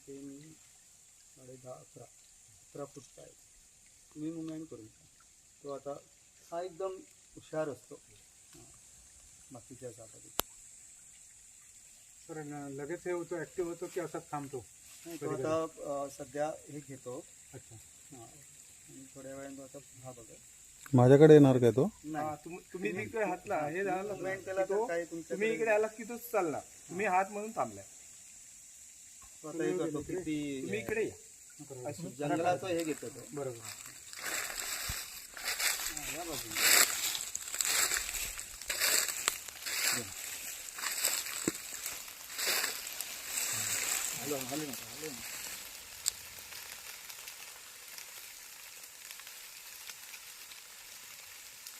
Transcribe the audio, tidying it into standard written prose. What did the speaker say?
ते मी 10.5-11 फूटचा आहे. तुम्ही मुवमेंट करू शकता. तो आता हा एकदम हुशार असतो बाकीच्या सापापेक्षा. तर लगेच हे होतो, ॲक्टिव्ह होतो की असाच थांबतो? तो आता सध्या हे घेतो. अच्छा. आणि थोड्या वेळाने आता हा बघा माझ्याकडे येणार काय तो? तुम्ही इकडे हातला हे झालं मुवमेंट केला तर काही तुम्ही इकडे आला की तोच चालला. तुम्ही हात म्हणून थांबलाय. आता हे करतो किती तुम्ही इकडे या. जंगलाचं हे घेतो तो. बरोबर. या बाजूला